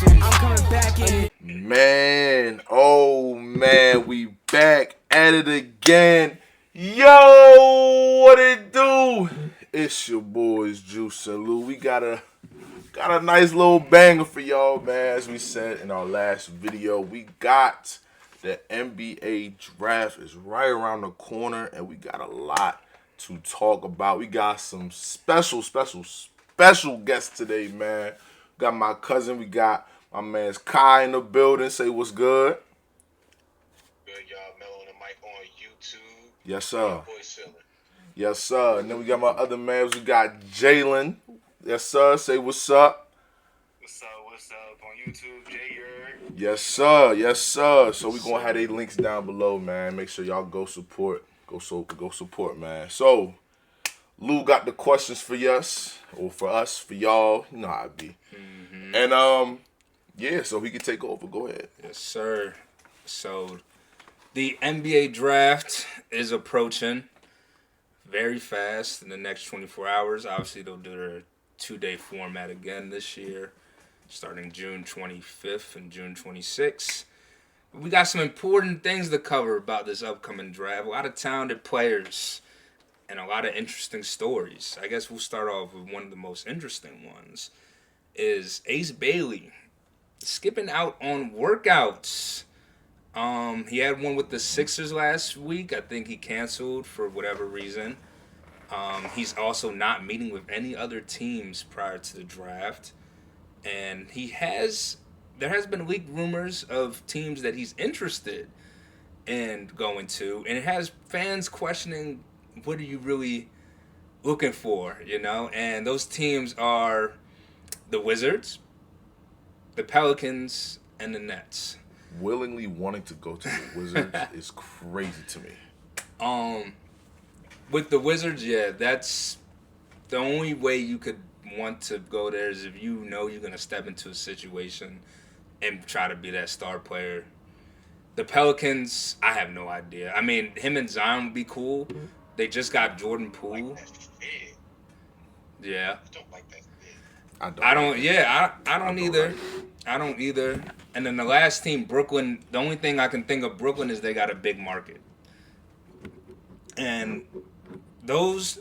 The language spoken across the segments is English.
I'm coming back in. Man, oh man, we back at it again. Yo, what it do? It's your boys Juice and Lou. We got a nice little banger for y'all, man. As we said in our last video, we got the NBA draft is right around the corner, and we got a lot to talk about. We got some special guests today, man. Got my cousin. We got my man's Kai in the building. Say what's good. Good, y'all. Mellow and the mic on YouTube. Yes, How sir. y'all boys feeling? Yes, sir. And then we got my other mans. We got Jalen. Yes, sir. Say what's up. What's up? What's up on YouTube? Jay Yerd. Yes, sir. Yes, sir. So we gonna have their links down below, man. Make sure y'all go support. Go support, man. So Lou got the questions for us, or for us, for y'all. You know how it be. And yeah. So he can take over. Go ahead. Yes, sir. So the NBA draft is approaching very fast in the next 24 hours. Obviously, they'll do their 2-day format again this year, starting June 25th and June 26th. We got some important things to cover about this upcoming draft. A lot of talented players and a lot of interesting stories. I guess we'll start off with one of the most interesting ones is Ace Bailey skipping out on workouts. He had one with the Sixers last week. I think he canceled for whatever reason. He's also not meeting with any other teams prior to the draft. And there has been leaked rumors of teams that he's interested in going to. And it has fans questioning, what are you really looking for, you know? And those teams are the Wizards, the Pelicans, and the Nets. Willingly wanting to go to the Wizards is crazy to me. With the Wizards, yeah, that's the only way you could want to go there is if you know you're gonna step into a situation and try to be that star player. The Pelicans, I have no idea. I mean, him and Zion would be cool. They just got Jordan Like Poole. that fit. Yeah. I don't like that fit. I don't. Yeah, I don't don't either. like I don't either. And then the last team, Brooklyn. The only thing I can think of Brooklyn is they got a big market. And those.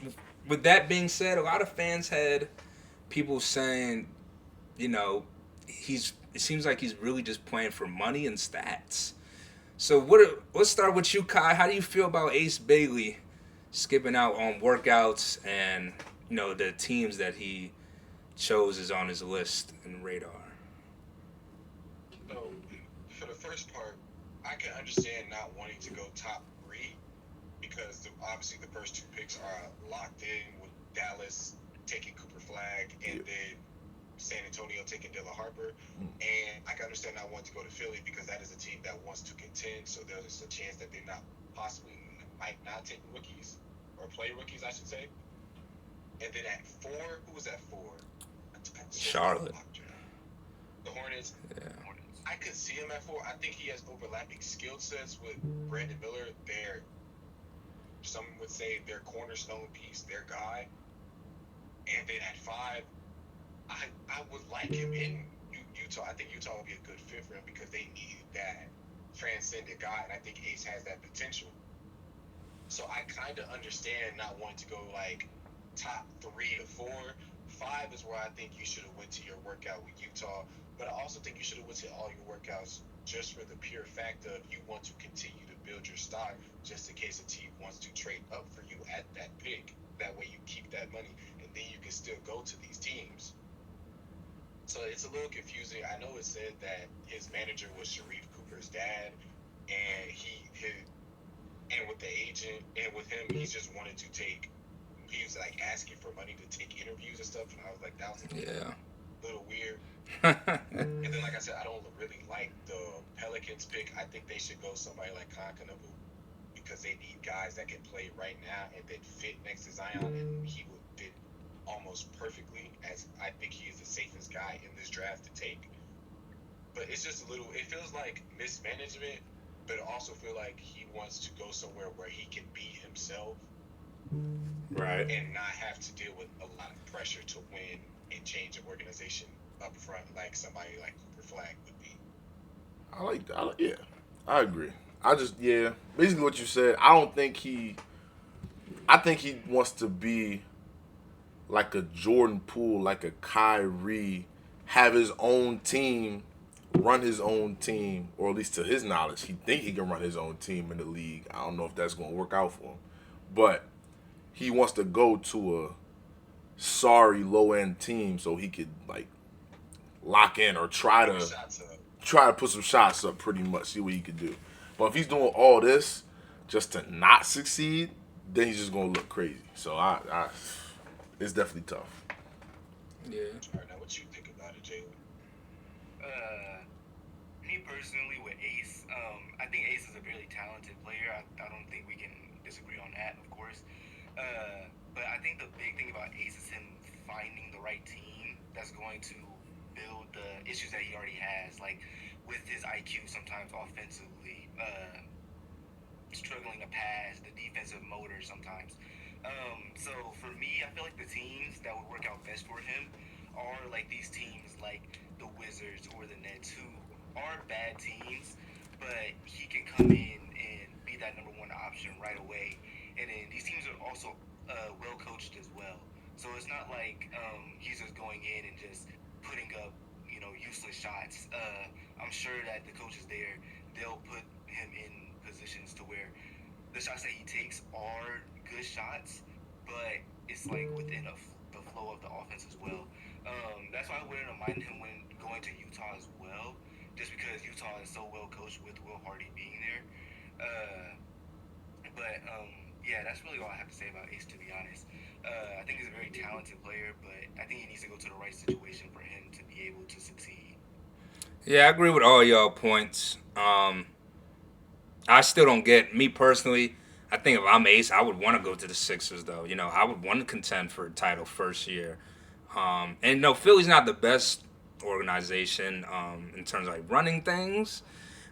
With that being said, a lot of fans had people saying, you know, it seems like he's really just playing for money and stats. So let's start with you, Kai. How do you feel about Ace Bailey skipping out on workouts and, you know, the teams that he chose is on his list and radar? So, for the first part, I can understand not wanting to go top three because obviously the first two picks are locked in with Dallas taking Cooper Flag and then San Antonio taking Dylan Harper. And I can understand not wanting to go to Philly because that is a team that wants to contend. So there's a chance that they're not might not take rookies or play rookies, I should say. And then at 4, who was at 4? Charlotte. The Hornets. Yeah. I could see him at 4. I think he has overlapping skill sets with Brandon Miller. Some would say their cornerstone piece, their guy. And then at 5, I would like him in Utah. I think Utah would be a good fit for him because they need that transcendent guy, and I think Ace has that potential. So I kind of understand not wanting to go like top 3 to 4. 5 is where I think you should have went to your workout with Utah, but I also think you should have went to all your workouts just for the pure fact of you want to continue to build your stock just in case a team wants to trade up for you at that pick. That way you keep that money, and then you can still go to these teams. So it's a little confusing. I know it said that his manager was Sharif Cooper's dad, and and with the agent and with him, he's just wanted to take. He was like asking for money to take interviews and stuff, and I was like, that was a little weird. And then, like I said, I don't really like the Pelicans pick. I think they should go somebody like Konkanabu because they need guys that can play right now and then fit next to Zion, and he would fit almost perfectly, as I think he is the safest guy in this draft to take. But it's just it feels like mismanagement, but it also feel like he wants to go somewhere where he can be himself, Right. and not have to deal with a lot of pressure to win and change the organization up front, like somebody like Cooper flag would be. I like that. Yeah, I agree. I just basically what you said. I don't think he. I think he wants to be like a Jordan Poole, like a Kyrie, have his own team, run his own team, or at least to his knowledge, he think he can run his own team in the league. I don't know if that's going to work out for him, but he wants to go to a sorry low end team so he could like lock in or try Put to shots up. put some shots up pretty much, see what he could do. But if he's doing all this just to not succeed, then he's just gonna look crazy. So I it's definitely tough. Yeah. All right, now what you think about it, Jalen? Uh, Me personally with Ace, I think Ace is a really talented player. I don't think we can disagree on that, of course. But I think the big thing about Ace is him finding the right team that's going to build the issues that he already has, like with his IQ sometimes offensively, struggling to pass, the defensive motor sometimes. So for me, I feel like the teams that would work out best for him are like these teams like the Wizards or the Nets, who are bad teams, but he can come in and be that number one option right away. And then these teams are also well coached as well. So it's not like he's just going in and just putting up, useless shots. I'm sure that the coaches there, they'll put him in positions to where the shots that he takes are good shots, but it's like within the flow of the offense as well. That's why I wouldn't mind him when going to Utah as well, just because Utah is so well coached with Will Hardy being there. Uh, but yeah, that's really all I have to say about Ace, to be honest. I think he's a very talented player, but I think he needs to go to the right situation for him to be able to succeed. Yeah, I agree with all y'all points. I still don't get me personally. I think if I'm Ace, I would want to go to the Sixers though. I would want to contend for a title first year. And no, Philly's not the best organization in terms of like running things,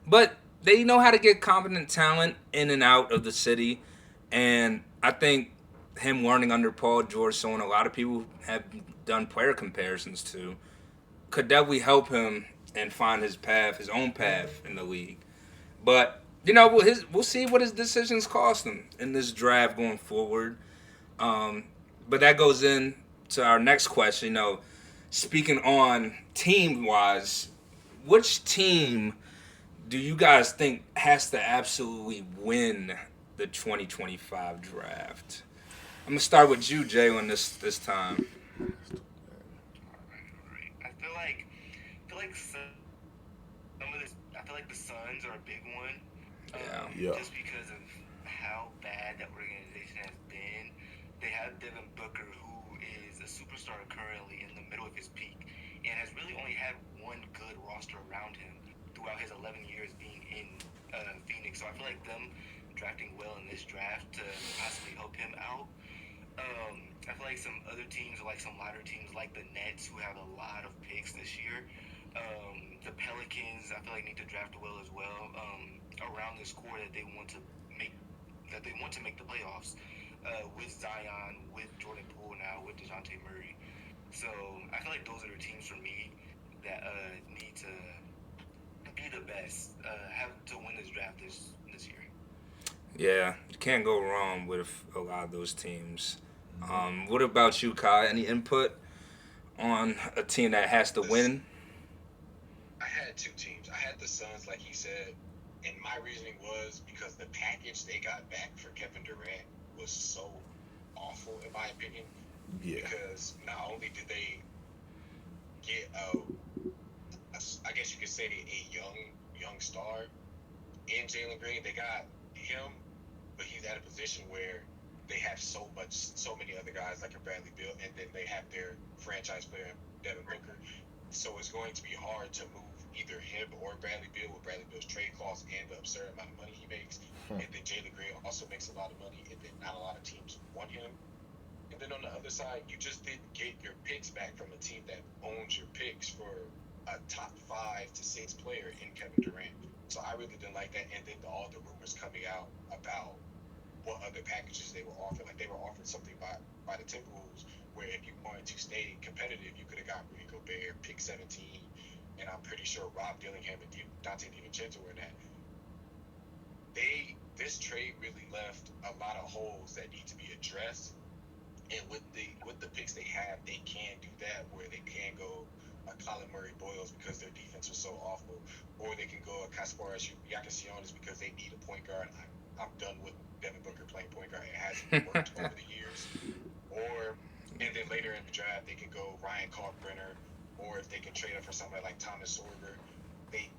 but they know how to get competent talent in and out of the city. And I think him learning under Paul George, someone a lot of people have done player comparisons to, could definitely help him and find his path, his own path in the league. But we'll see what his decisions cost him in this draft going forward. But that goes in to our next question. Speaking on team wise, which team do you guys think has to absolutely win the 2025 draft? I'm gonna start with you, Jalen, this time. All right. I feel like I feel like the Suns are a big one, Yeah. Yeah. just because of how bad that organization has been. They have Devin Booker, who is a superstar currently in the middle of his peak, and has really only had one good roster around him throughout his 11 years being in Phoenix. So I feel like them drafting well in this draft to possibly help him out. I feel like some other teams, like some lighter teams, like the Nets, who have a lot of picks this year. The Pelicans, I feel like need to draft well as well around this core that they want to make the playoffs with Zion, with Jordan Poole now, with DeJounte Murray. So I feel like those are the teams for me that need to be the best, have to win this draft this year. Yeah, you can't go wrong with a lot of those teams. What about you, Kai? Any input on a team that has to This, win? I had two teams. I had the Suns, like he said, and my reasoning was because the package they got back for Kevin Durant was so awful, in my opinion. Yeah. Because not only did they get I guess you could say a young star in Jalen Green, they got him, but he's at a position where they have so many other guys like a Bradley Beal, and then they have their franchise player Devin Booker. So it's going to be hard to move either him or Bradley Beal with Bradley Beal's trade clause and the absurd amount of money he makes. And then Jalen Green also makes a lot of money, and then not a lot of teams want him. And then on the other side, you just didn't get your picks back from a team that owns your picks for a top 5 to 6 player in Kevin Durant. So I really didn't like that. And then all the rumors coming out about what other packages they were offering. Like they were offering something by the Timberwolves where if you wanted to stay competitive, you could have got Rudy Gobert, pick 17, and I'm pretty sure Rob Dillingham and Dante DiVincenzo were in that. This trade really left a lot of holes that need to be addressed. And with the picks they have, they can do that where they can go a Colin Murray Boyles because their defense was so awful, or they can go a Kasparas Yakasionis because they need a point guard. I'm done with Devin Booker playing point guard. It hasn't worked over the years. And then later in the draft, they can go Ryan Kalkbrenner, or if they can trade up for somebody like Thomas Sorger, they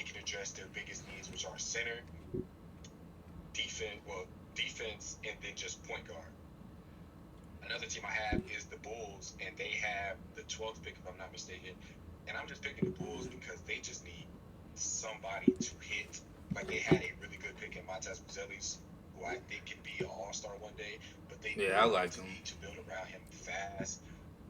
can address their biggest needs, which are center, defense, and then just point guard. Another team I have is the Bulls, and they have the 12th pick, if I'm not mistaken. And I'm just picking the Bulls because they just need somebody to hit. Like, they had a really good pick in Montas Buzelis, who I think can be an all-star one day, but they Yeah, I like him. need to build around him fast.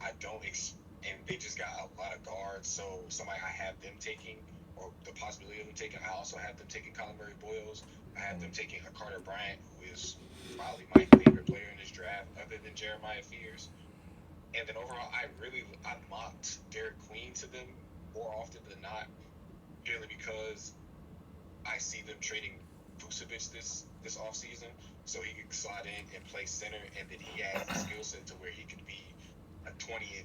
And they just got a lot of guards, so somebody I have them taking, or the possibility of them taking, I also have them taking Colin Murray Boyles. I have them taking a Carter Bryant, who is probably my favorite player in this draft, other than Jeremiah Fears. And then overall, I mocked Derek Queen to them more often than not, purely because I see them trading Vucevic this offseason, so he can slide in and play center, and then he has the skill set to where he could be a 20-9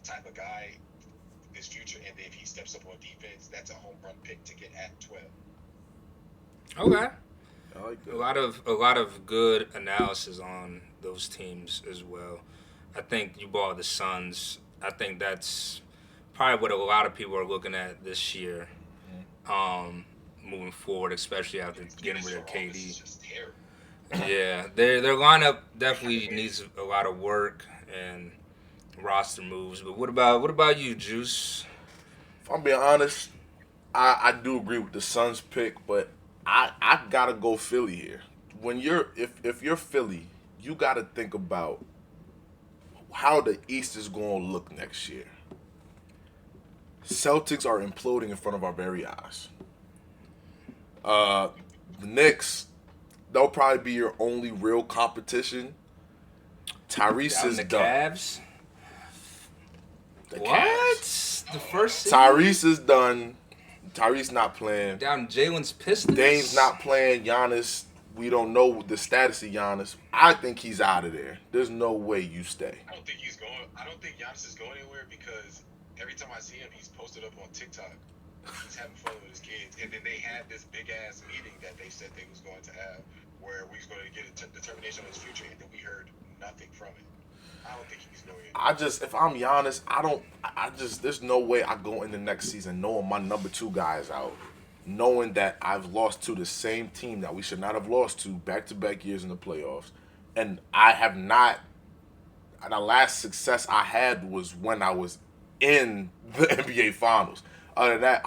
type of guy this future. And then if he steps up on defense, that's a home run pick to get at 12. Okay. I like that. A lot of good analysis on those teams as well. I think you bought the Suns. I think that's probably what a lot of people are looking at this year, moving forward, especially after getting rid of KD. It's just terrible. Yeah, their lineup definitely needs a lot of work and roster moves. But what about you, Juice? If I'm being honest, I do agree with the Suns pick, but I gotta go Philly here. When if you're Philly, you gotta think about how the East is gonna look next year. Celtics are imploding in front of our very eyes. The Knicks, they'll probably be your only real competition. Tyrese Down is the done. Cavs. The What? Cavs. The first seed? Tyrese is done. Tyrese not playing. Down Jalen's Pistons. Dame's not playing. Giannis, we don't know the status of Giannis. I think he's out of there. There's no way you stay. I don't think he's going. I don't think Giannis is going anywhere because every time I see him, he's posted up on TikTok. He's having fun with his kids, and then they had this big ass meeting that they said they was going to have, where we was going to get a determination on his future, and then we heard nothing from it. I don't think he's going anywhere. If I'm Giannis, there's no way I go in the next season knowing my number 2 guy is out, knowing that I've lost to the same team that we should not have lost to back-to-back years in the playoffs, and I have not. The last success I had was when I was in the NBA Finals. Other than that,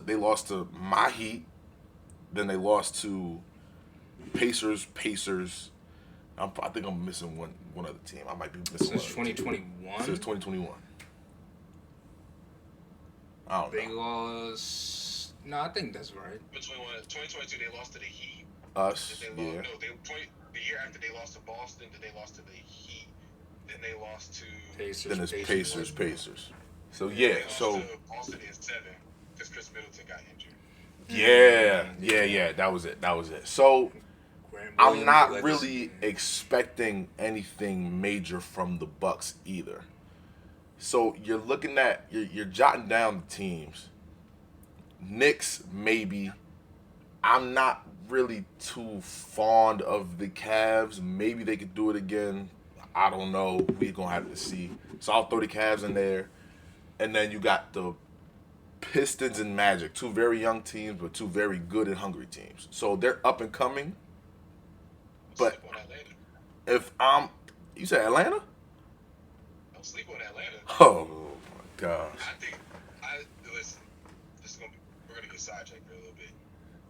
they lost to my Heat, then they lost to Pacers. I think I'm missing one other team. I might be missing Since one other team. 2021. Since 2021. I don't They know. lost. No, I think that's right. Between 2022, they lost to the Heat. Us, Then yeah. The year after they lost to Boston, then they lost to the Heat. Then they lost to Pacers. Then it's Pacers. So They yeah, lost so to Boston in 7 because Chris Middleton got injured. yeah, that was it. So Grant I'm Williams not led really expecting anything major from the Bucks either. So you're looking at you're jotting down the teams. Knicks maybe. I'm not really too fond of the Cavs. Maybe they could do it again. I don't know. We're gonna have to see. So I'll throw the Cavs in there, and then you got the Pistons and Magic, 2 very young teams, but 2 very good and hungry teams. So they're up and coming. But Sleep on Atlanta. if you said Atlanta? Don't sleep on Atlanta. Oh my gosh. Listen, we're gonna get sidetracked for a little bit.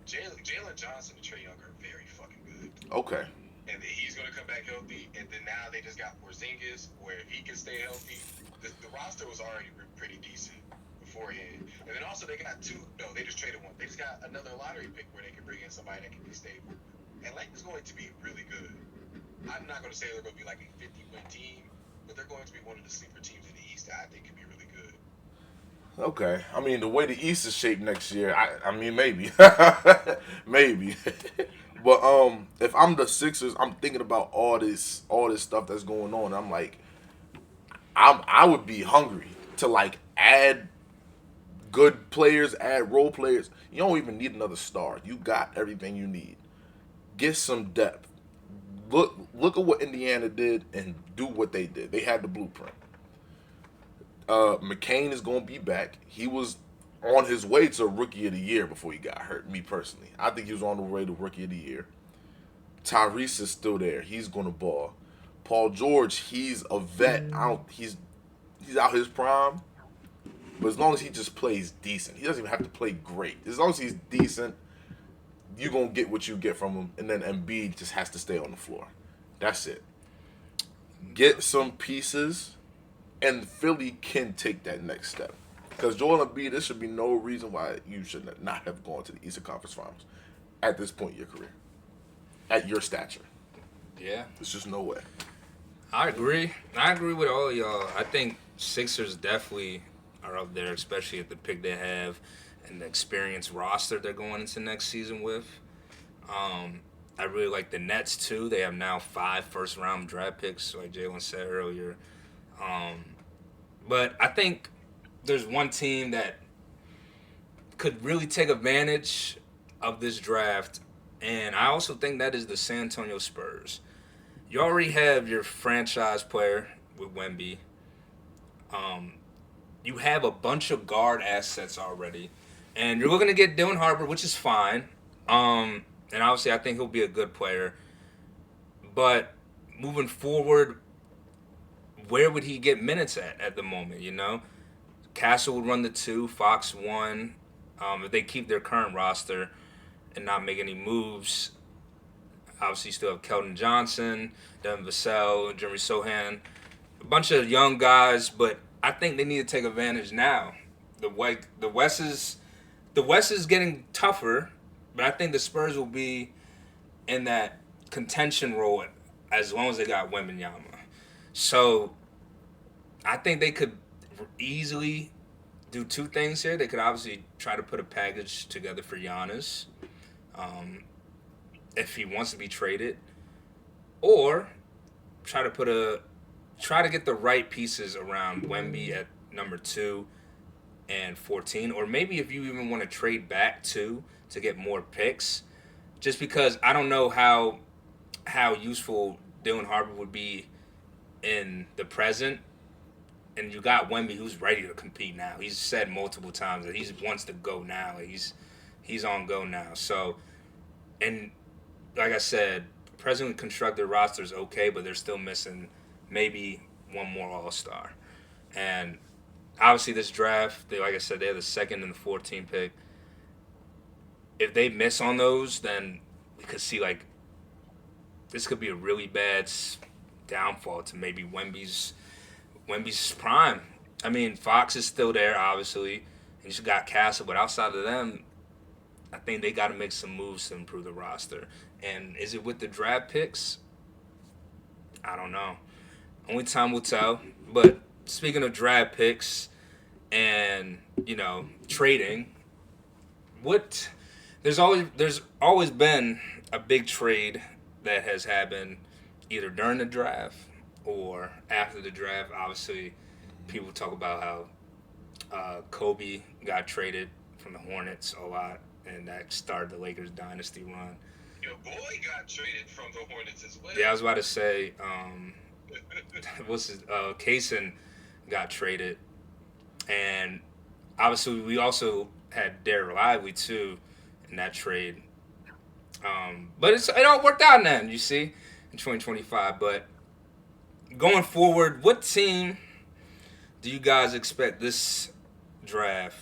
Jalen Johnson and Trae Young are very fucking good. Okay. And then he's going to come back healthy. And then now they just got Porzingis, where if he can stay healthy, the roster was already pretty decent beforehand. And then also they just traded one. They just got another lottery pick where they can bring in somebody that can be stable. Atlanta's going to be really good. I'm not going to say they're going to be like a 50-win team, but they're going to be one of the sleeper teams in the East that I think can be really good. Okay. I mean, the way the East is shaped next year, I mean, maybe, maybe. But if I'm the Sixers, I'm thinking about all this stuff that's going on. I'm like, I would be hungry to like add good players, add role players. You don't even need another star. You got everything you need. Get some depth. Look at what Indiana did and do what they did. They had the blueprint. McCain is going to be back. He was on his way to Rookie of the Year before he got hurt. Me personally, I think he was on the way to Rookie of the Year. Tyrese is still there. He's going to ball. Paul George, he's a vet. I don't. He's out his prime, but as long as he just plays decent, he doesn't even have to play great. As long as he's decent, you're gonna get what you get from him. And then Embiid just has to stay on the floor. That's it. Get some pieces, and Philly can take that next step. Because Joel Embiid, there should be no reason why you should not have gone to the Eastern Conference Finals at this point in your career, at your stature. Yeah. There's just no way. I agree. I agree with all of y'all. I think Sixers definitely are up there, especially at the pick they have and the experienced roster they're going into next season with. I really like the Nets too. They have now 5 first-round draft picks, like Jalen said earlier. But I think there's one team that could really take advantage of this draft, and I also think that is the San Antonio Spurs. You already have your franchise player with Wemby. You have a bunch of guard assets already. And you're looking to get Dylan Harper, which is fine. And obviously, I think he'll be a good player. But moving forward, where would he get minutes at the moment, you know? Castle would run the 2, Fox 1. If they keep their current roster and not make any moves, obviously you still have Keldon Johnson, Devin Vassell, Jeremy Sohan. A bunch of young guys, but I think they need to take advantage now. The West is getting tougher, but I think the Spurs will be in that contention role as long as they got Wembanyama. So I think they could easily do 2 things here. They could obviously try to put a package together for Giannis, if he wants to be traded, or try to get the right pieces around Wemby at number 2 and 14, or maybe if you even want to trade back to get more picks, just because I don't know how useful Dylan Harper would be in the present, and you got Wemby who's ready to compete now. He's said multiple times that he wants to go now. He's on go now. So, and like I said, presently constructed roster is okay, but they're still missing maybe one more All-Star. And obviously this draft, like I said, they have the 2nd and the 14th pick. If they miss on those, then we could see like this could be a really bad downfall to maybe Wemby's prime. I mean, Fox is still there, obviously, and you got Castle, but outside of them, I think they got to make some moves to improve the roster. And is it with the draft picks? I don't know. Only time will tell. But speaking of draft picks and, trading, there's always been a big trade that has happened either during the draft or after the draft. Obviously, people talk about how Kobe got traded from the Hornets a lot, and that started the Lakers dynasty run. Your boy got traded from the Hornets as well. Yeah, I was about to say, Kaysen got traded, and obviously we also had Derek Lively too in that trade. But it all worked out in the end, you see, in 2025. But going forward, what team do you guys expect this draft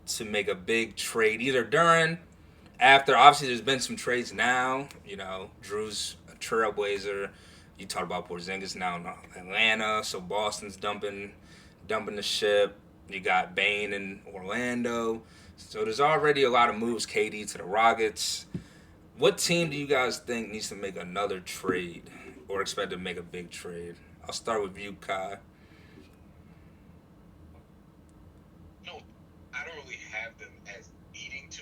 to make a big trade, either during, after? Obviously, there's been some trades now. Drew's a trailblazer. You talk about Porzingis now in Atlanta, so Boston's dumping the ship. You got Bane in Orlando. So there's already a lot of moves. KD to the Rockets. What team do you guys think needs to make another trade or expect to make a big trade? I'll start with you, Kai.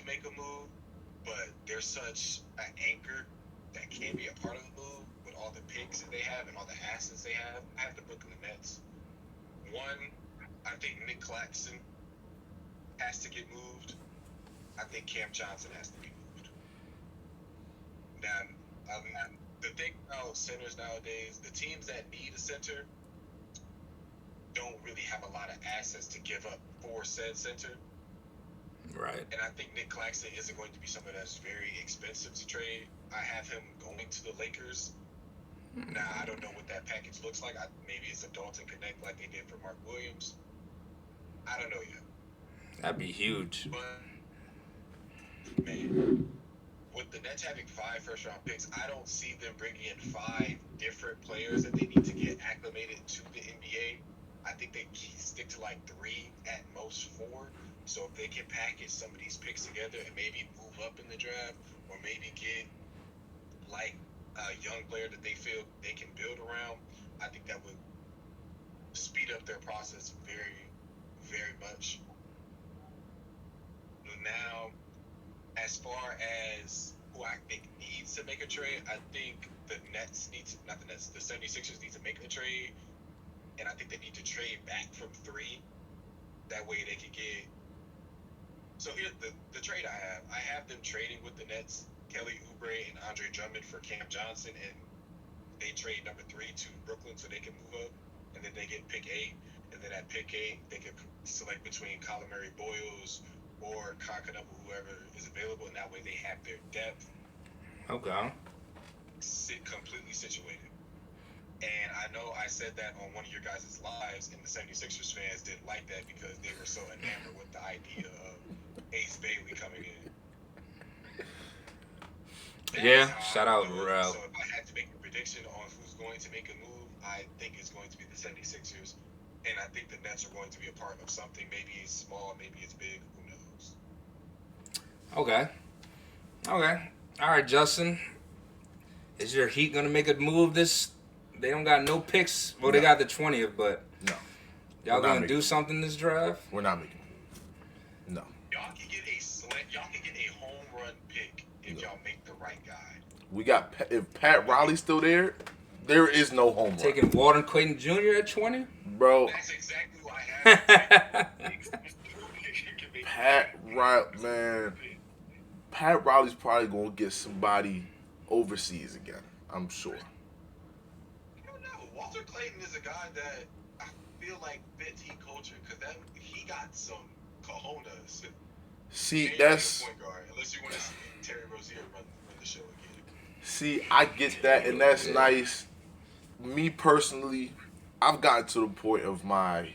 make a move, but they're such an anchor that can be a part of the move with all the picks that they have and all the assets they have. I have the Brooklyn Nets. One, I think Nick Claxton has to get moved. I think Cam Johnson has to be moved. Now, the thing about centers nowadays, the teams that need a center don't really have a lot of assets to give up for said center. Right. And I think Nick Claxton isn't going to be someone that's very expensive to trade. I have him going to the Lakers. Now, I don't know what that package looks like. Maybe it's a Dalton Connect like they did for Mark Williams. I don't know yet. That'd be huge. But, man, with the Nets having 5 first-round picks, I don't see them bringing in 5 different players that they need to get acclimated to the NBA. I think they stick to like 3, at most 4. So if they can package some of these picks together and maybe move up in the draft, or maybe get like a young player that they feel they can build around, I think that would speed up their process very, very much. Now, as far as who I think needs to make a trade, I think the Nets need to, not the Nets, the 76ers need to make a trade, and I think they need to trade back from 3. That way they can get. So here's the trade I have them trading with the Nets, Kelly Oubre and Andre Drummond for Cam Johnson, and they trade number 3 to Brooklyn so they can move up, and then they get pick 8, and then at pick 8 they can select between Colin Murray Boyles or Kakanobu, whoever is available, and that way they have their depth. Okay. Completely situated. And I know I said that on one of your guys' lives, and the 76ers fans didn't like that because they were so enamored with the idea of Ace Bailey coming in. Yeah, shout out Rel. So if I had to make a prediction on who's going to make a move, I think it's going to be the 76ers. And I think the Nets are going to be a part of something. Maybe it's small, maybe it's big, who knows. Okay. All right, Justin. Is your Heat going to make a move this? They don't got no picks. Well, they got the 20th, but No. y'all going to do something this draft? We're not making it. No. Y'all can get a home run pick if y'all make the right guy. We got, if Pat Riley's still there, there is no home run. Taking Walton Clayton Jr. at 20? Bro, That's exactly what I have. Pat Riley, man. Pat Riley's probably going to get somebody overseas again, I'm sure. I don't know. Walter Clayton is a guy that I feel like fits Heat culture because he got some cojones. See, And that's... point guard, unless you want to see Terry Rozier run the show again. See, I get that, and that's nice. Me personally, I've gotten to the point of my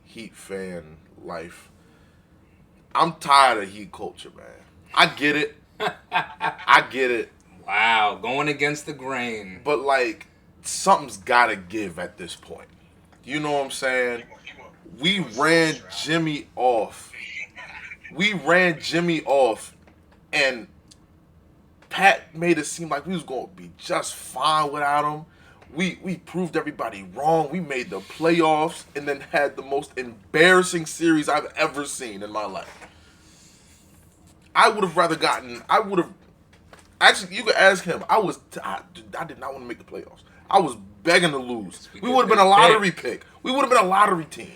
Heat fan life. I'm tired of Heat culture, man. I get it. I get it. Wow, going against the grain. But, like, something's got to give at this point. You know what I'm saying? We ran Jimmy off. And Pat made it seem like we was going to be just fine without him. We proved everybody wrong. We made the playoffs and then had the most embarrassing series I've ever seen in my life. Actually, you could ask him. I did not want to make the playoffs. I was begging to lose. We would have been a lottery pick. We would have been a lottery team.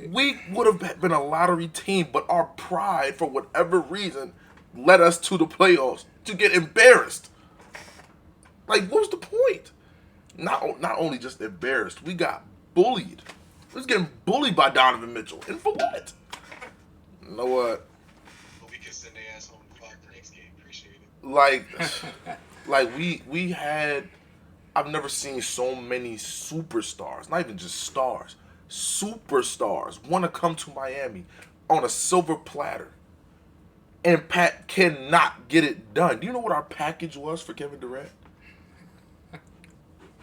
We would have been a lottery team, but our pride, for whatever reason, led us to the playoffs to get embarrassed. Like, what was the point? Not only just embarrassed, we got bullied. We was getting bullied by Donovan Mitchell. And for what? You know what? But we can send their ass home to fight the next game. Appreciate it. Like we had, I've never seen so many superstars, not even just stars, superstars want to come to Miami on a silver platter. And Pat cannot get it done. Do you know what our package was for Kevin Durant?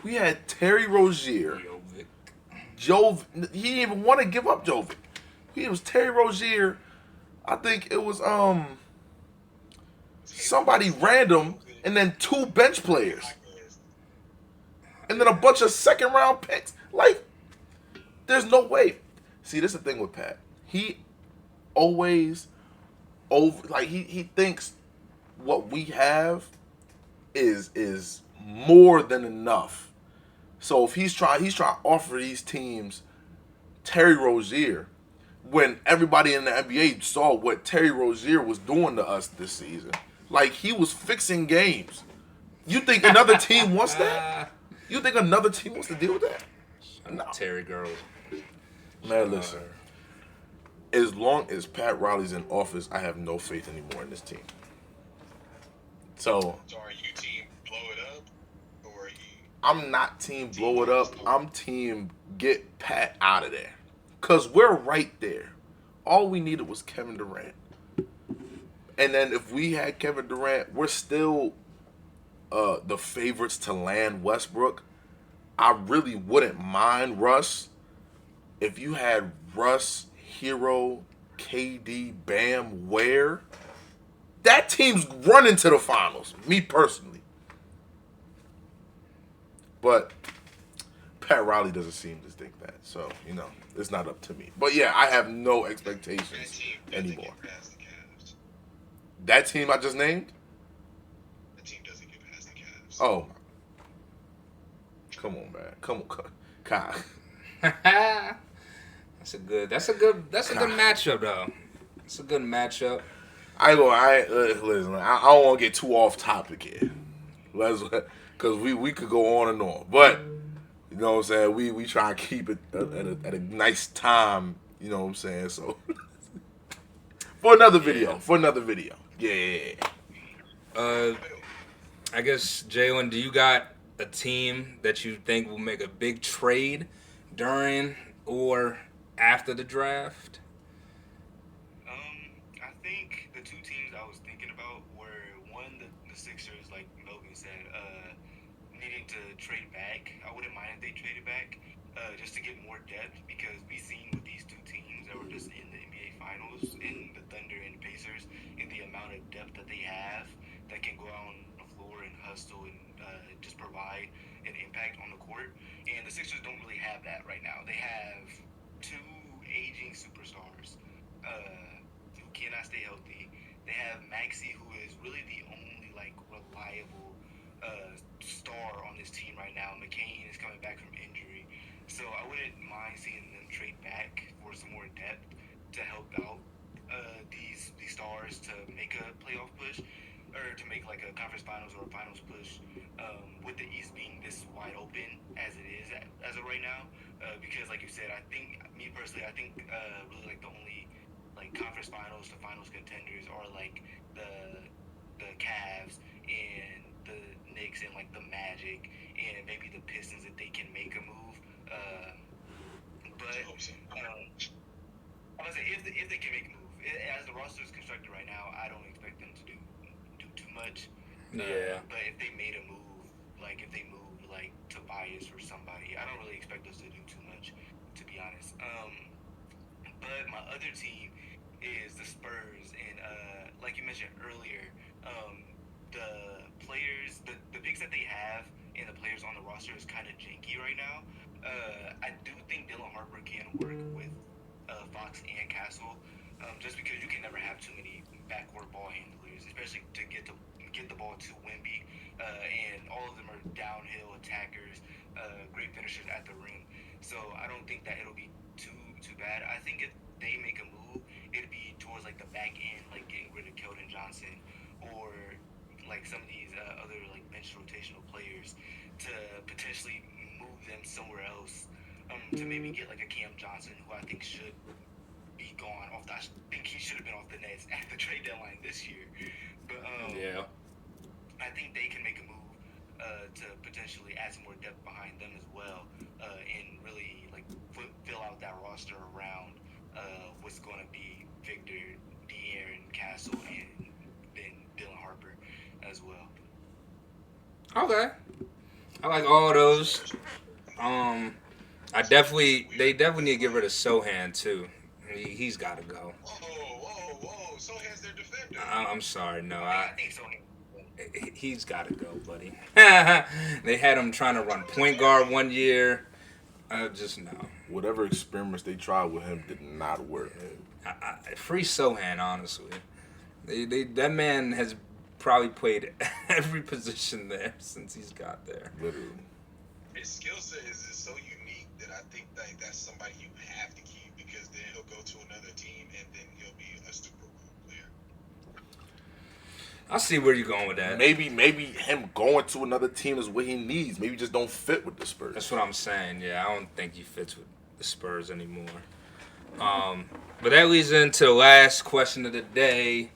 We had Terry Rozier. He didn't even want to give up Jovic. It was Terry Rozier. I think it was somebody random, and then 2 bench players. And then a bunch of second round picks. Like, there's no way. See, this is the thing with Pat. He always over. Like he thinks what we have is more than enough. So if he's trying to offer these teams Terry Rozier when everybody in the NBA saw what Terry Rozier was doing to us this season. Like he was fixing games. You think another team wants that? You think another team wants to deal with that? No. Terry girls. Man, listen. As long as Pat Riley's in office, I have no faith anymore in this team. So are you team blow it up, or are you? I'm not team blow it up. I'm team get Pat out of there. Cause we're right there. All we needed was Kevin Durant. And then if we had Kevin Durant, we're still the favorites to land Westbrook. I really wouldn't mind Russ if you had Russ, Hero, KD, Bam, Ware. That team's running to the finals, me personally. But Pat Riley doesn't seem to think that. So, it's not up to me. But yeah, I have no expectations anymore. That team I just named? The team doesn't get past the Cavs. Oh. Come on, man. Come on, Kai. That's a good matchup though. It's a good matchup. Listen, I don't want to get too off topic here. Because we could go on and on. But, you know what I'm saying? We try to keep it at a nice time, you know what I'm saying? So, for another video. Yeah. I guess, Jalen, do you got a team that you think will make a big trade during or after the draft? I think the two teams I was thinking about were one, the Sixers, like Logan said, needing to trade back. I wouldn't mind if they traded back, just to get more depth, because we've seen with these two teams that were just in the NBA Finals, in the Thunder and the Pacers, in the amount of depth that they have that can go out on the floor and hustle and just provide an impact on the court. And the Sixers don't really have that right now. They have two aging superstars who cannot stay healthy. They have Maxey, who is really the only reliable star on this team right now. McCain is coming back from injury, so I wouldn't mind seeing them trade back for some more depth to help out these stars to make a playoff push, or to make a conference finals or a finals push, with the East being this wide open as it is as of right now. Because like you said, I think really the only conference finals to finals contenders are the Cavs and the Knicks and the Magic and maybe the Pistons if they can make a move. But I was say if they can make a move, as the roster is constructed right now, I don't expect them to do too much. Yeah. But if they made a move, if they moved Tobias or somebody, I don't really expect us to do too much, to be honest. But my other team is the Spurs, and like you mentioned earlier, the players, the picks that they have, and the players on the roster is kind of janky right now. I do think Dylan Harper can work with Fox and Castle, just because you can never have too many backcourt ball handlers, especially to get the ball to Wemby, and all of them are downhill attackers, great finishers at the rim. So I don't think that it'll be too bad. I think if they make a move, it'd be towards the back end, getting rid of Keldon Johnson, or some of these other bench rotational players, to potentially move them somewhere else, to maybe get a Cam Johnson, who I think should be gone off. I think he should have been off the Nets at the trade deadline this year. But yeah, I think they can make a move to potentially add some more depth behind them as well, and really fill out that roster around what's going to be Victor, De'Aaron, Castle, and then Dylan Harper as well. Okay, I like all those. They definitely need to get rid of Sohan too. He's got to go. Whoa! Sohan's their defender. I'm sorry, no, I think so. He's got to go, buddy. They had him trying to run point guard one year. Just no. Whatever experiments they tried with him did not work. Free Sohan, honestly. That man has probably played every position there since he's got there. Literally. His skill set is just so unique that I think like that's somebody you have to keep because then he'll go to another team and then he'll be a Super Bowl player. I see where you're going with that. Maybe him going to another team is what he needs. Maybe he just don't fit with the Spurs. That's what I'm saying. Yeah, I don't think he fits with the Spurs anymore. But that leads into the last question of the day.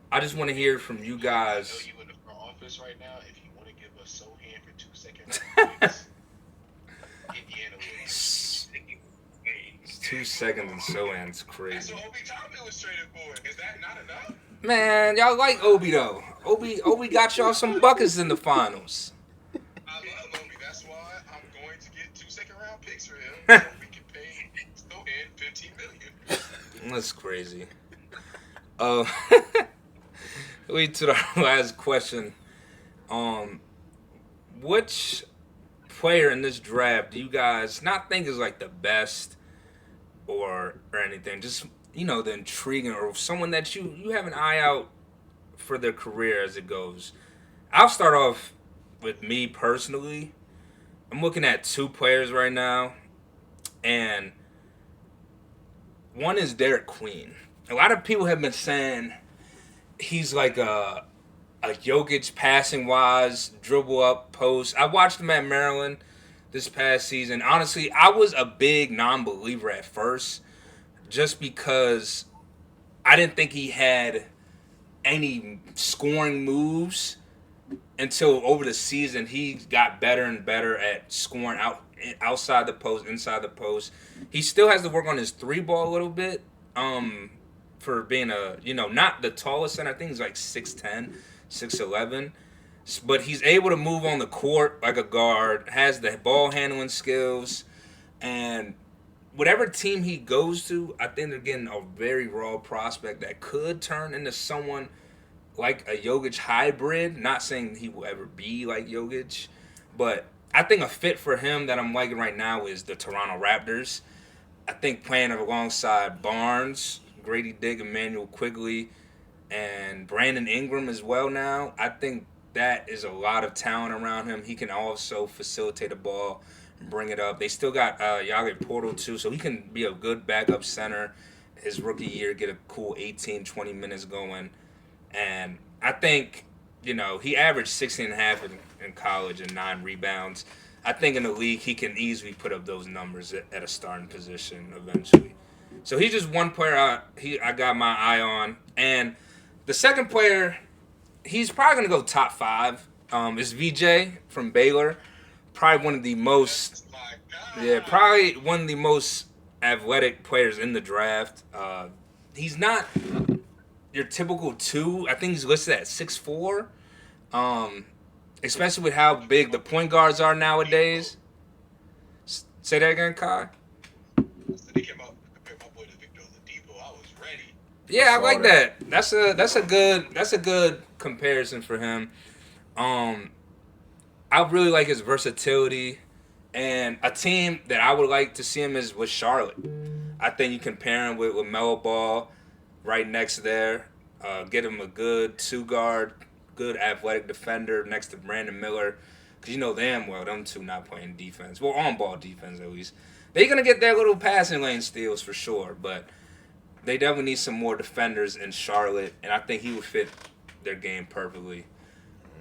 I just want to hear from you I know guys. you in the front office right now. If you want to give us Sohan for 2 seconds, Indiana wins. 2 seconds and so on. It's That's crazy. what Obi Toppin was traded for. Is that not enough? Man, y'all like Obi though. Obi got y'all some buckets in the finals. I love Obi. That's why I'm going to get 2 second-round picks for him. So we can pay Sohan $15 million. That's crazy. Lead to the last question. Which player in this draft do you guys not think is like the best or anything? Just the intriguing or someone that you have an eye out for their career as it goes. I'll start off with me personally. I'm looking at 2 players right now, and one is Derek Queen. A lot of people have been saying he's like a Jokic passing wise, dribble up, post. I watched him at Maryland this past season. Honestly, I was a big non-believer at first just because I didn't think he had any scoring moves until over the season he got better and better at scoring outside the post, inside the post. He still has to work on his 3-ball a little bit. For being not the tallest center. I think he's like 6'10", 6'11", but he's able to move on the court like a guard, has the ball handling skills, and whatever team he goes to, I think they're getting a very raw prospect that could turn into someone like a Jokic hybrid. Not saying he will ever be like Jokic, but I think a fit for him that I'm liking right now is the Toronto Raptors. I think playing alongside Barnes, Grady Dick, Emmanuel Quigley, and Brandon Ingram as well now. I think that is a lot of talent around him. He can also facilitate a ball and bring it up. They still got Yager Portal too, so he can be a good backup center his rookie year, get a cool 18, 20 minutes going. And I think, he averaged 16.5 in college and 9 rebounds. I think in the league he can easily put up those numbers at a starting position eventually. So he's just one player I got my eye on. And the second player, he's probably going to go top 5, is VJ from Baylor. Probably one of the most, probably one of the most athletic players in the draft. He's not your typical 2. I think he's listed at 6'4", especially with how big the point guards are nowadays. Say that again, Kai. They came out to compare my boy to Victor Oladipo. I was ready. Yeah, I like that. That's a good comparison for him. I really like his versatility, and a team that I would like to see him is with Charlotte. I think you can pair him with Melo Ball right next there. Get him a good 2-guard, good athletic defender next to Brandon Miller. Because damn well, them 2 not playing defense. Well, on-ball defense at least. They're going to get their little passing lane steals for sure, but they definitely need some more defenders in Charlotte, and I think he would fit their game perfectly.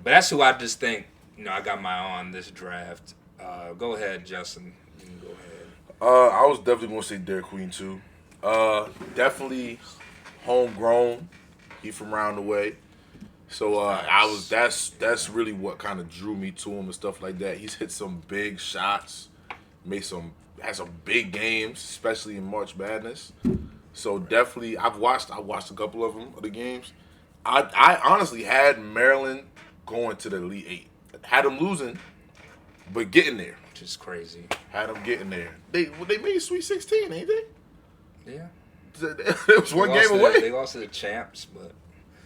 But that's who I just think, I got my eye on this draft. Go ahead, Justin. You can go ahead. I was definitely going to say Derek Queen too. Definitely homegrown. He from around the way. So that's really what kind of drew me to him and stuff like that. He's hit some big shots, had some big games, especially in March Madness. So definitely, I watched a couple of the games. I honestly had Maryland going to the Elite Eight. Had them losing, but getting there. Which is crazy. Had them getting there. They made Sweet 16, ain't they? Yeah. It was one game away. They lost to the champs, but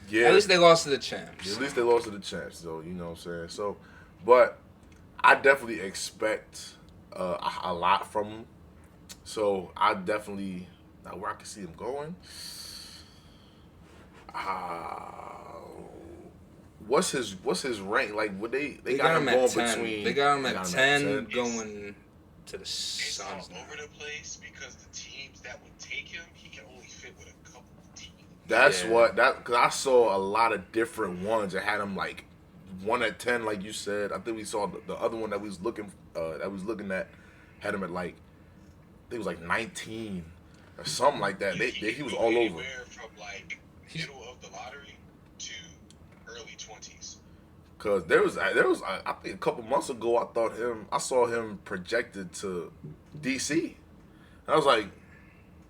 yeah. At least they lost to the champs. At least they lost to the champs, though. You know what I'm saying? So, but I definitely expect a lot from him. So I definitely, now where I can see him going, what's his rank? Like, would they They got got him him going at 10. between? They got him at 10 It's- going to the It's all Suns now. over the place because the teams that would take him, he can only fit with a couple of teams. That's Yeah. what that because I saw a lot of different ones that had him like 1 at 10, like you said. I think we saw the other one that we was looking at had him at like I think it was like 19 or something like that. He was could all go over. anywhere from like middle of the lottery to early 20s. Cause there was I think a couple months ago I saw him projected to DC. I was like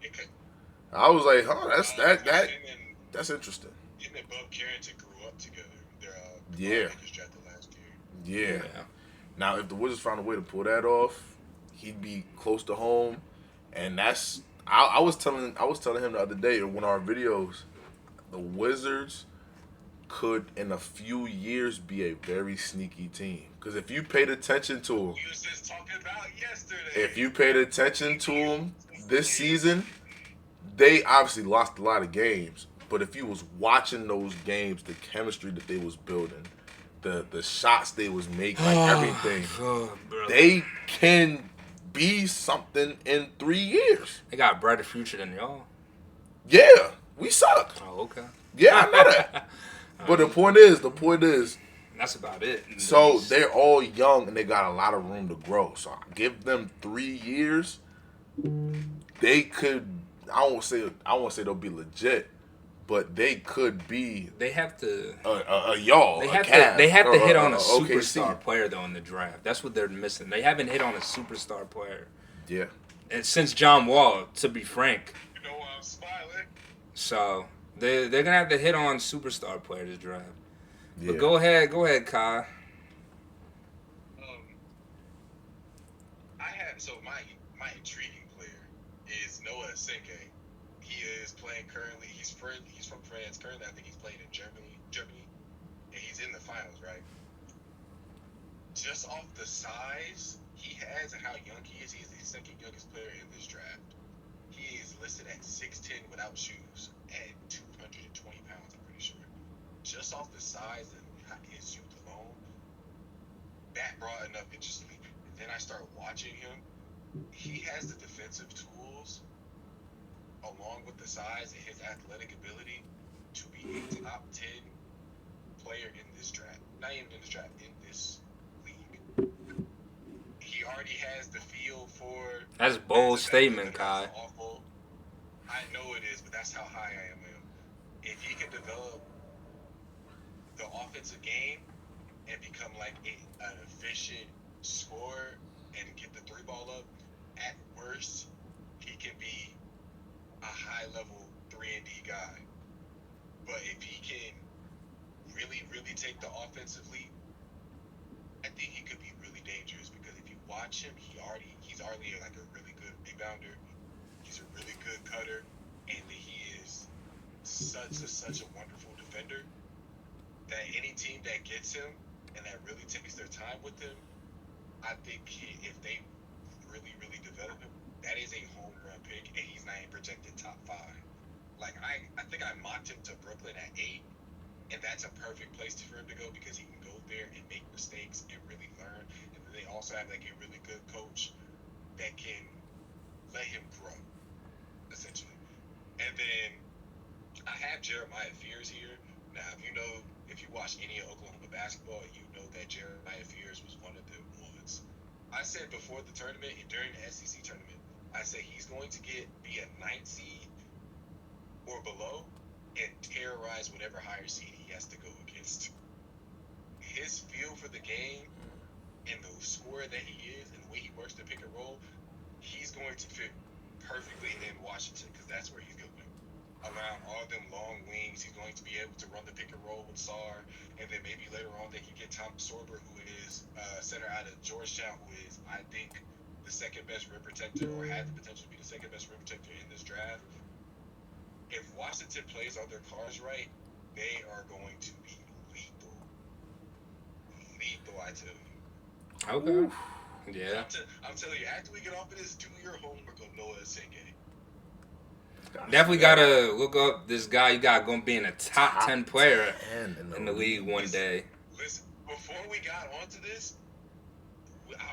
It could, huh, him and that's interesting. him and Bub Carrington grew up together. They're Yeah. Lakers drafted last Yeah. year. Yeah. Now if the Wizards found a way to pull that off, he'd be close to home, and that's I was telling him the other day in one of our videos, the Wizards could in a few years be a very sneaky team. Because if you paid attention to them, We was just talking about yesterday. if you paid attention to them this season, they obviously lost a lot of games. But if you was watching those games, the chemistry that they was building, the shots they was making, like everything, Oh, bro. they can be something in 3 years. They got a brighter future than y'all. Yeah, we suck. Oh, okay. Yeah, I know that. But the point is, That's about it. so they're all young and they got a lot of room to grow. So give them 3 years, they could. I won't say they'll be legit, but they could be They have to. a y'all. They a have Cavs, to. They have to hit on a OKC. superstar player though in the draft. That's what they're missing. They haven't hit on a superstar player, Yeah, and since John Wall, to be frank. You know why I'm smiling? So they're gonna have to hit on superstar player this draft. yeah. But go ahead, Kai. I have my intriguing player is Noah Senke. He is playing currently. He's from France currently. I think he's playing in Germany, and he's in the finals, right? Just off the size he has and how young he is, he's the second youngest player in this draft. He is listed at 6'10" without shoes at 220 pounds. I'm pretty sure. Just off the size and his youth alone, that brought enough interest to me. And then I start watching him. He has the defensive tools, along with the size and his athletic ability, to be a top 10 player in this draft. Not even in this draft, in this league. He already has the feel for. That's a bold statement, Kai. That's awful. I know it is, but that's how high I am. If he can develop the offensive game and become like an efficient scorer and get the 3-ball up, at worst, he can be a high-level 3-and-D guy. But if he can really, really take the offensive leap, I think he could be really dangerous because if you watch him, he's already like a really good rebounder. He's a really good cutter, and he is such a wonderful defender that any team that gets him and that really takes their time with him, I think if they really, really develop him, that is a home run pick, and he's not even projected top 5. Like I think I mocked him to Brooklyn at 8, and that's a perfect place for him to go because he can go there and make mistakes and really learn. And then they also have like a really good coach that can let him grow, essentially. And then I have Jeremiah Fears here. Now, if you watch any of Oklahoma basketball, you know that Jeremiah Fears was one of the ones. I said before the tournament and during the SEC tournament, I said he's going to be a 9th seed or below and terrorize whatever higher seed he has to go against. His feel for the game and the scorer that he is and the way he works the pick and roll, he's going to fit perfectly in Washington because that's where he's going. Around all them long wings, he's going to be able to run the pick and roll with Sarr, and then maybe later on they can get Tom Sorber, who is center out of Georgetown, who is, I think, the second best rim protector or has the potential to be the second best rim protector in this draft. If Washington plays all their cards right, they are going to be lethal. Lethal, I tell you. Okay. Yeah. I'm telling you, after we get off of this, do your homework on Noah Senke. Definitely gotta look up this guy. You got gonna be in a top 10 player 10 in the league one Listen, day. listen. Before we got onto this,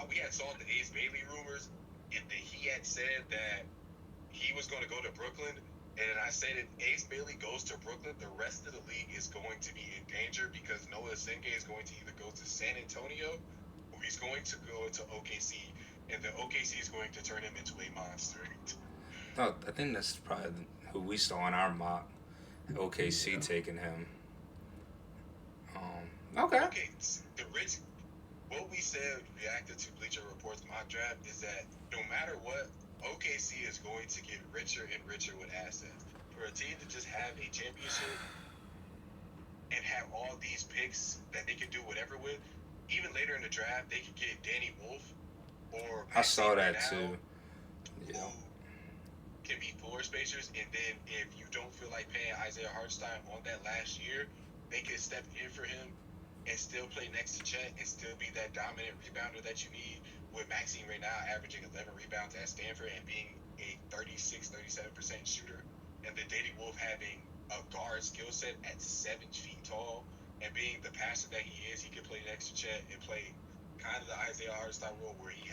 we had saw the Ace Bailey rumors, and that he had said that he was going to go to Brooklyn. And I said if Ace Bailey goes to Brooklyn, the rest of the league is going to be in danger because Noah Senge is going to either go to San Antonio or he's going to go to OKC, and the OKC is going to turn him into a monster. Oh, I think that's probably who we saw in our mock. OKC taking him. Okay. Okay, the rich. What we said reacted to Bleacher Report's mock draft is that no matter what, OKC is going to get richer and richer with assets. For a team to just have a championship and have all these picks that they could do whatever with, even later in the draft, they could get Danny Wolf or I saw Maxime that Renal, too. Yeah. who can be floor spacers. And then if you don't feel like paying Isaiah Hartenstein on that last year, they could step in for him and still play next to Chet and still be that dominant rebounder that you need, with Maxime right now averaging 11 rebounds at Stanford and being a 36-37% shooter, and then Danny Wolf having a guard skill set at 7 feet tall and being the passer that he is. He could play next to Chet and play kind of the Isaiah Hartenstein role where he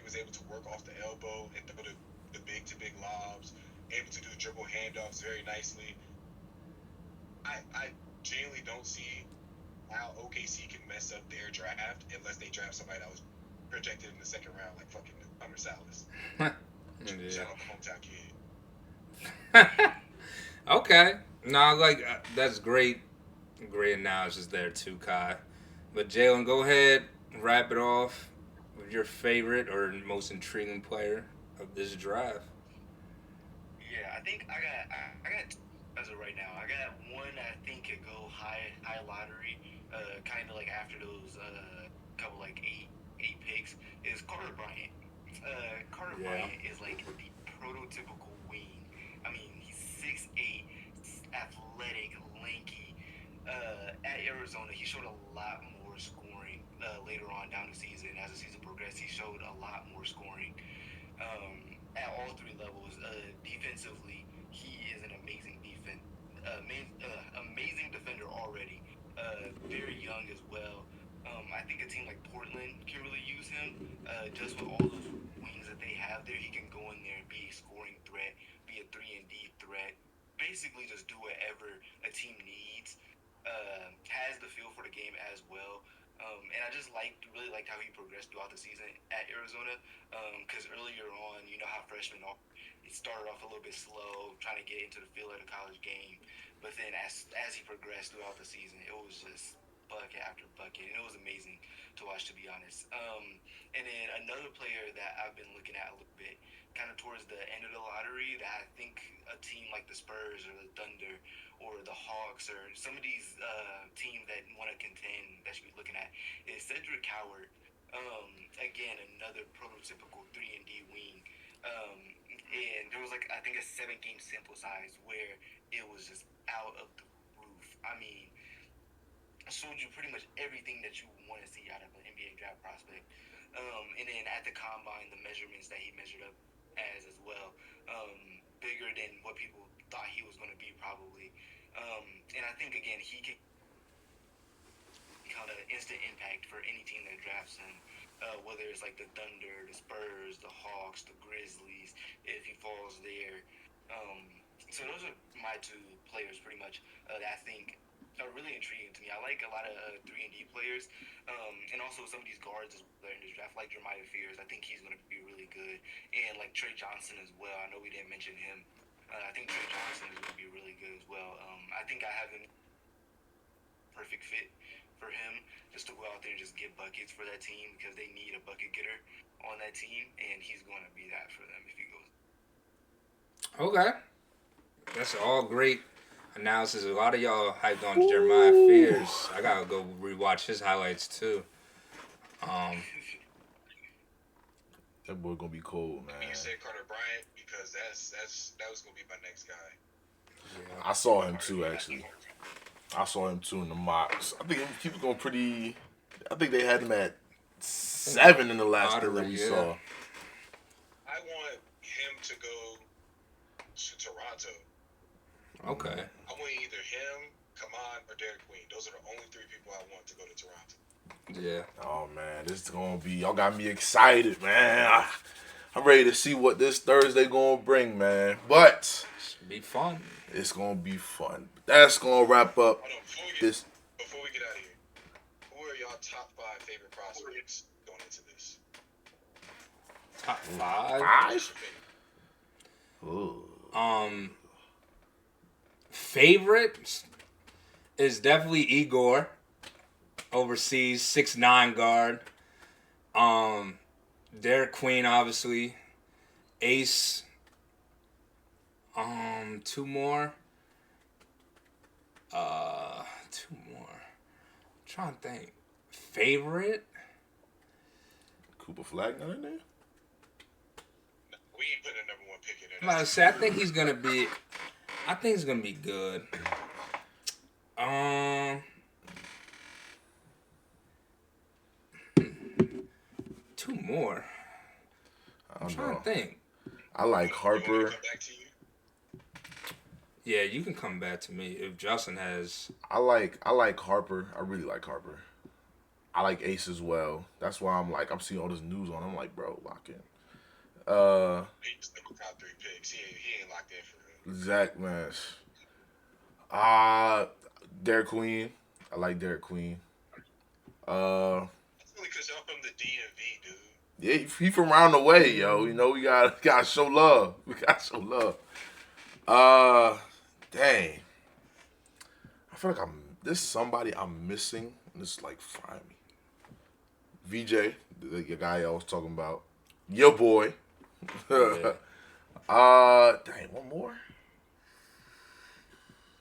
was able to work off the elbow and throw the big to big lobs, able to do dribble handoffs very nicely. I genuinely don't see how OKC can mess up their draft unless they draft somebody that was projected in the second round, like fucking Hunter Salas. Shout out the hometown kid. Okay. No, like that's great. Great analysis there too, Kai. But Jalen, go ahead, wrap it off with your favorite or most intriguing player of this draft. Yeah, I think I got as of right now. I got one I think could go high lottery, kind of like after those couple like eight picks is Carter Bryant. Carter Bryant is like the prototypical wing. I mean, he's 6'8", athletic, lanky. At Arizona, he showed a lot more scoring later on down the season. As the season progressed, he showed a lot more scoring at all three levels. Defensively, he is an amazing amazing defender already. Very young as well. I think a team like Portland can really use him. Just with all those wings that they have there, he can go in there and be a scoring threat, be a 3-and-D threat. Basically, just do whatever a team needs. Has the feel for the game as well. And I just really liked how he progressed throughout the season at Arizona. Because earlier on, you know how freshmen are. He started off a little bit slow, trying to get into the feel of the college game. But then as he progressed throughout the season, it was just bucket after bucket. And it was amazing to watch, to be honest. And then another player that I've been looking at a little bit, kind of towards the end of the lottery, that I think a team like the Spurs or the Thunder or the Hawks or some of these teams that want to contend that should be looking at is Cedric Howard. Again, another prototypical 3-and-D wing. And there was I think a 7-game sample size where it was just out of the roof. I mean, showed you pretty much everything that you want to see out of an NBA draft prospect. And then at the combine, the measurements that he measured up as well. Bigger than what people thought he was going to be probably. And I think, again, he can kind of instant impact for any team that drafts him. Whether it's like the Thunder, the Spurs, the Hawks, the Grizzlies, if he falls there. So those are my two players pretty much that I think are really intriguing to me. I like a lot of 3-and-D players, and also some of these guards as well in this draft, like Jeremiah Fears. I think he's going to be really good, and like Trey Johnson as well. I know we didn't mention him. I think Trey Johnson is going to be really good as well. I think I have him perfect fit for him just to go out there and just get buckets for that team because they need a bucket getter on that team, and he's going to be that for them if he goes. Okay, that's all great analysis. A lot of y'all hyped on Jeremiah Fears. I gotta go rewatch his highlights too. That boy gonna be cold, man. You said Carter Bryant because that was gonna be my next guy. Yeah. I saw him too, actually. I saw him too in the mocks. I think he was going pretty. I think they had him at 7 in the last thing that we saw. I want him to go to Toronto. Okay. I want either him, Kaman, or Derek Queen. Those are the only 3 people I want to go to Toronto. Yeah. Oh man, this is gonna be. Y'all got me excited, man. I'm ready to see what this Thursday gonna bring, man. But Should be fun. it's gonna be fun. That's gonna wrap up Hold on, this. before we get out of here, who are y'all top 5 favorite prospects going into this? Top 5. Five? Ooh. Favorite is definitely Igor. Overseas, 6'9" guard. Derek Queen, obviously. Ace. 2 more. 2 more. I'm trying to think. Favorite? Cooper Flag not in there? We ain't putting a number 1 pick in there. I'm about to say, I think he's gonna be good. 2 more. I'm trying to think. I like You want me to Harper. come back to you? Yeah, you can come back to me if Justin has. I like Harper. I really like Harper. I like Ace as well. That's why I'm seeing all this news on. I'm like, bro, lock in. He's the top 3 picks. He ain't locked in for real. Zach Nash. Derek Queen. I like Derek Queen. That's only because y'all from the DMV, dude. Yeah, he from around the way, yo. You know, we gotta show love. We gotta show love. Dang. I feel like there's somebody I'm missing. And it's like frying me. VJ, the guy I was talking about. Your boy. Yeah. Dang, one more?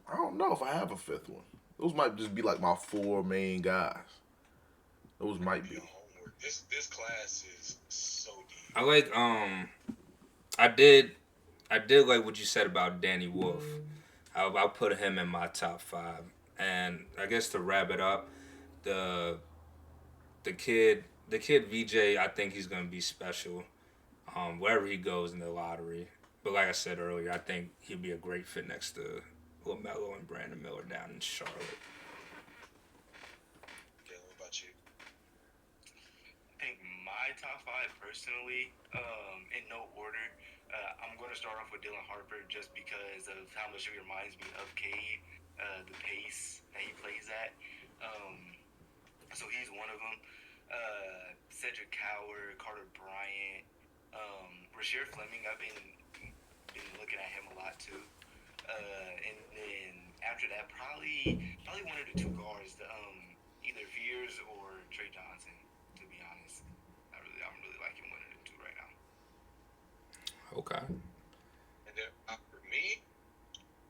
I don't know if I have a 5th one. Those might just be like my 4 main guys. Those might be. Your homework. This class is so deep. I like I did like what you said about Danny Wolf. I'll put him in my top 5. And I guess to wrap it up, the kid VJ, I think he's gonna be special. Wherever he goes in the lottery. But like I said earlier, I think he'd be a great fit next to LaMelo and Brandon Miller down in Charlotte. Yeah, what about you? I think my top 5 personally, in no order, I'm going to start off with Dylan Harper just because of how much he reminds me of Cade, the pace that he plays at. So he's one of them. Cedric Coward, Carter Bryant, Rasheer Fleming. I've been looking at him a lot too. And then after that, probably one of the 2 guards, either Veers or Trey Johnson. To be honest, I'm really liking one of the 2 right now. Okay. And then for me,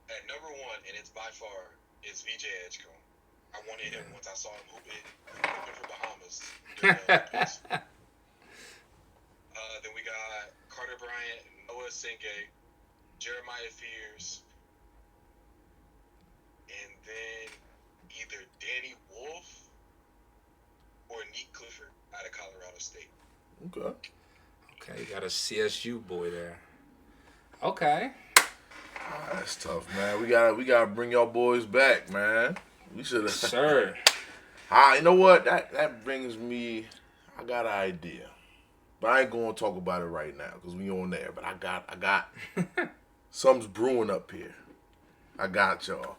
at number 1, and it's by far, is VJ Edgecombe. I wanted him once I saw him hooping for Bahamas. Then we got Carter Bryant, Noah Senge, Jeremiah Fears, and then either Danny Wolf or Neek Clifford out of Colorado State. Okay. Okay, you got a CSU boy there. Okay. That's tough, man. We gotta bring y'all boys back, man. We should have. Sir. You know what? That brings me. I got an idea, but I ain't gonna talk about it right now because we on there. But I got something's brewing up here. I got y'all.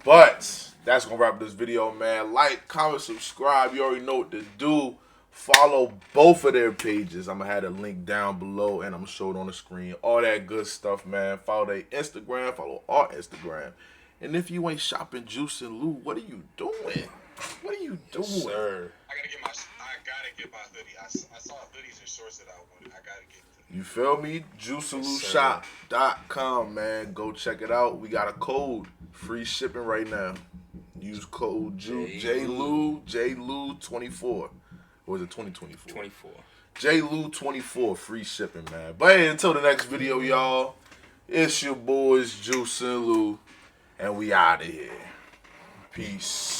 But that's gonna wrap this video, man. Like, comment, subscribe. You already know what to do. Follow both of their pages. I'm gonna have a link down below and I'm gonna show it on the screen. All that good stuff, man. Follow their Instagram. Follow our Instagram. And if you ain't shopping Juice and Lou, what are you doing? What are you doing? Sir. I gotta get my hoodie. I saw hoodies and shorts that I wanted. I gotta get them. You feel me? JuiceandLouShop.com, man. Go check it out. We got a code. Free shipping right now. Use code JLou24. Or was it 2024? 24. JLou24. Free shipping, man. But hey, until the next video, y'all, it's your boys, Juice and Lou. And we out of here. Peace.